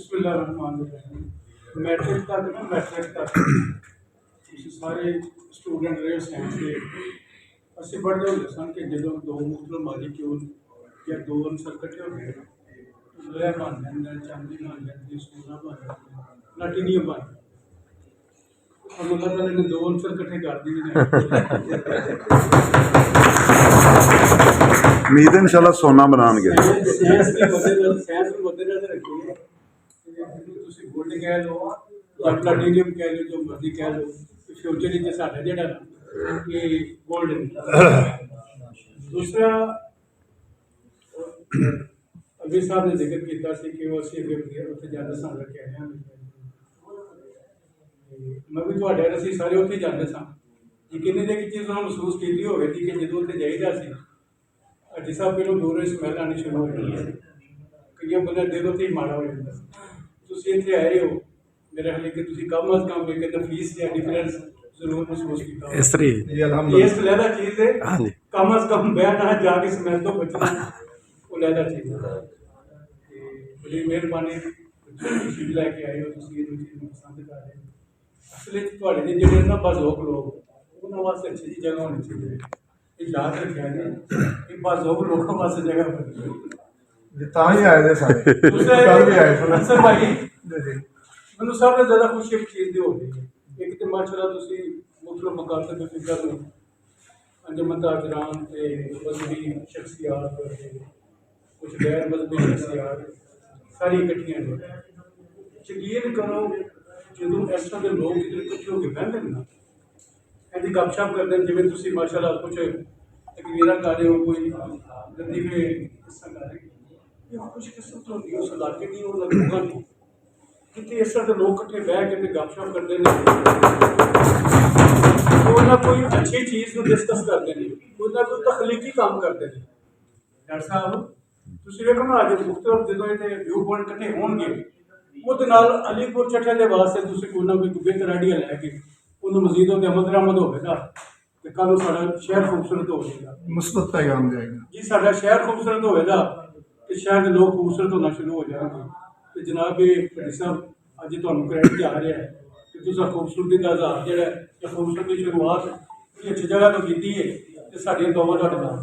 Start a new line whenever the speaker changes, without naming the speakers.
बिस्मिल्लाहिर्रहमानिर्रहीम। मैट्रिक तक ना मैट्रिक तक सारे स्टूडेंट रहे साइंस के असं पढ़ते होंगे सन कि जो दो मुख्तलिफ मालिक्यूल या दो अंसर कट्ठे होंगे लोहा बन जाता, चांदी बन जाती, सोना बन जाता, प्लैटिनियम बन जाता। अब अल्लाह ताला ने दो अंसर कट्ठे कर दिए।
उम्मीद है इंशाल्लाह सोना बनाएंगे।
साइंस की मद्देनजर रखिए, ਤੁਸੀਂ ਗੋਲਡ ਕਹਿ ਲਓ ਜਾਂ ਪਲੈਟੀਨੀਅਮ ਕਹਿ ਲਓ, ਜੋ ਮਰਜ਼ੀ ਕਹਿ ਲਓ, ਫਿਊਚਰ ਵਿੱਚ ਸਾਡਾ ਜਿਹੜਾ ਨਾ ਇਹ ਗੋਲਡ ਨਹੀਂ। ਦੂਸਰਾ ਅਲੀ ਸਾਹਿਬ ਨੇ ਜ਼ਿਕਰ ਕੀਤਾ ਸੀ ਕਿ ਉਹ ਅਸੀਂ ਅੱਗੇ ਉੱਥੇ ਜਾਂਦੇ ਸਾਂ ਰੱਖਿਆ ਹੈ। ਮੈਂ ਵੀ ਤੁਹਾਡੇ ਅਸੀਂ ਸਾਰੇ ਉੱਥੇ ਜਾਂਦੇ ਸਾਂ। ਯਕੀਨ ਹੈ ਕਿ ਚੀਜ਼ ਨੂੰ ਮਹਿਸੂਸ ਕੀਤੀ ਹੋਵੇ ਕਿ ਜਦੋਂ ਉੱਥੇ ਜਾਈਦਾ ਸੀ ਅਜੀ ਸਾਹਿਬ ਪਹਿਲੋਂ ਦੂਰੋਂ ਸਮੈਲ ਆਉਣੀ ਸ਼ੁਰੂ ਹੋ ਜਾਂਦੀ ਹੈ। ਕਈਆਂ ਬੰਦੇ ਦਿਲ ਉੱਥੇ ਹੀ ਮਾੜਾ ਹੋ ਜਾਂਦਾ ਸੀ। ਤੁਸੀਂ ਇੱਥੇ ਆਏ ਹੋ, ਮੇਰਾ ਖਿਆਲ ਕਿ ਤੁਸੀਂ ਕਮ ਅਜ਼ ਕਮ ਇੱਕ ਫੀਸ ਜਾਂ ਡਿਫਰੈਂਸ ਜ਼ਰੂਰ ਮਹਿਸੂਸ ਕੀਤਾ
ਇਸ ਤਰੀ
ਇਸ ਲਹਿਦਾ ਚੀਜ਼ ਹੈ। ਕਮ ਅਜ਼ ਕਮ ਬਹਿ ਨਾ ਜਾ ਕੇ ਸਮੈਲ ਤੋਂ ਬਚਣਾ ਉਹ ਲਹਿਦਾ ਚੀਜ਼ ਹੈ। ਅਤੇ ਬੜੀ ਮਿਹਰਬਾਨੀ ਤੁਸੀਂ ਲੈ ਕੇ ਆਏ ਹੋ, ਤੁਸੀਂ ਇਹ ਚੀਜ਼ ਨੂੰ ਪਸੰਦ ਕਰ ਰਹੇ ਹੋ। ਅਸਲ ਵਿੱਚ ਤੁਹਾਡੇ ਦੇ ਜਿਹੜੇ ਨਾ ਬਾਜ਼ੋਕ ਲੋਕ ਉਹਨਾਂ ਵਾਸਤੇ ਅੱਛੀ ਜਿਹੀ ਜਗ੍ਹਾ ਹੋਣੀ ਚਾਹੀਦੀ ਹੈ। ਇਹ ਯਾਦ ਰੱਖਿਆ ਜੀ ਕਿ ਬਾਜ਼ੋਕ ਲੋਕਾਂ ਵਾਸਤੇ ਜਗ੍ਹਾ ਬਣੀ
ਤਾਂ ਹੀ ਆਏ ਦੇ ਸਾਰੇ ਕੱਲ ਵੀ ਆਏ ਸਨ
ਸਰ ਭਾਈ ਮੈਨੂੰ ਸਭ ਤੋਂ ਜ਼ਿਆਦਾ ਖੁਸ਼ੀ ਇੱਕ ਚੀਜ਼ ਦੀ ਹੋ ਗਈ ਹੈ। ਇੱਕ ਤਾਂ ਮਾਸ਼ਾਅੱਲਾ ਤੁਸੀਂ ਮੁਖਤਲਿਫ ਮਕਾਮ ਤੇ ਫਿਕਰ ਨੂੰ ਅੰਜਮਨ ਤਾਜਰਾਨ ਤੇ ਮਜ਼ਹਬੀ ਸ਼ਖਸੀਅਤ ਤੇ ਕੁਝ ਗੈਰ ਮਜ਼ਹਬੀ ਸ਼ਖਸੀਅਤ ਸਾਰੀ ਇਕੱਠੀਆਂ ਨੇ। ਯਕੀਨ ਕਰੋ ਜਦੋਂ ਇਸ ਤਰ੍ਹਾਂ ਦੇ ਲੋਕ ਜਿਹੜੇ ਇਕੱਠੇ ਹੋ ਕੇ ਬਹਿੰਦੇ ਨੇ ਨਾ ਇਹਦੀ ਗੱਪਸ਼ਪ ਕਰਦੇ ਨੇ, ਜਿਵੇਂ ਤੁਸੀਂ ਮਾਸ਼ਾਅੱਲਾ ਕੁਝ ਤਕਰੀਰਾਂ ਕਰ ਰਹੇ ਹੋ, ਕੋਈ ਲਤੀਫੇ ਕਿੱਸਾ ਕਰ ਰਹੇ ਹੋ, ਇਹ ਖੁਸ਼ਕਿਸਮਤ ਹੁੰਦੀ ਉਸ ਇਲਾਕੇ ਦੀ ਉਹ ਲੋਕਾਂ ਦੀ ਕਿਤੇ ਇਸ ਤਰ੍ਹਾਂ ਦੇ ਲੋਕ ਇਕੱਠੇ ਬਹਿ ਕੇ ਤੇ ਗੱਪਸ਼ਪ ਕਰਦੇ ਨੇ। ਕੋਈ ਨਾ ਕੋਈ ਅੱਛੀ ਚੀਜ਼ ਨੂੰ ਡਿਸਕਸ ਕਰਦੇ ਨੇ, ਕੋਈ ਨਾ ਕੋਈ ਤਖਲੀਕੀ ਕੰਮ ਕਰਦੇ ਨੇ। ਡਾਕਟਰ ਸਾਹਿਬ ਤੁਸੀਂ ਵੇਖੋ ਨਾ ਅੱਜ ਮੁਖਤਲਿਫ ਜਦੋਂ ਇਹਦੇ ਵਿਊ ਪੁਆਇੰਟ ਇਕੱਠੇ ਹੋਣਗੇ ਉਹਦੇ ਨਾਲ ਅਲੀਪੁਰ ਚੱਠੇ ਦੇ ਵਾਸਤੇ ਤੁਸੀਂ ਕੋਈ ਨਾ ਕੋਈ ਬਿਹਤਰ ਆਈਡੀਆ ਲੈ ਕੇ ਉਹਨੂੰ ਮਜ਼ੀਦ ਉਹਦੇ ਅਮਲ ਦਰਾਮਦ ਹੋਵੇਗਾ ਤੇ ਕੱਲ੍ਹ ਨੂੰ ਸਾਡਾ ਸ਼ਹਿਰ ਖੂਬਸੂਰਤ ਹੋ ਜਾਏਗਾ,
ਮੁਸਬਤ ਪੈਗਾਮ ਜਾਏਗਾ
ਜੀ। ਸਾਡਾ ਸ਼ਹਿਰ ਖੂਬਸੂਰਤ ਹੋਵੇਗਾ ਤੇ ਸ਼ਹਿਰ ਦੇ ਲੋਕ ਖੂਬਸੂਰਤ ਹੋਣਾ ਸ਼ੁਰੂ ਹੋ ਜਾਣਗੇ। ਤੇ ਜਨਾਬ ਇਹ ਭੱਟੀ ਸਾਹਿਬ ਅੱਜ ਤੁਹਾਨੂੰ ਕ੍ਰੈਡਿਟ ਜਾ ਰਿਹਾ ਹੈ ਕਿ ਤੁਸੀਂ ਖੂਬਸੂਰਤੀ ਦਾ ਇਜ਼ਹਾਰ ਜਿਹੜਾ ਜਾਂ ਖੂਬਸੂਰਤੀ ਦੀ ਸ਼ੁਰੂਆਤ ਅੱਛੀ ਜਗ੍ਹਾ ਤੋਂ ਕੀਤੀ ਹੈ ਤੇ ਸਾਡੀਆਂ ਦੁਆਵਾਂ ਤੁਹਾਡੇ ਨਾਲ।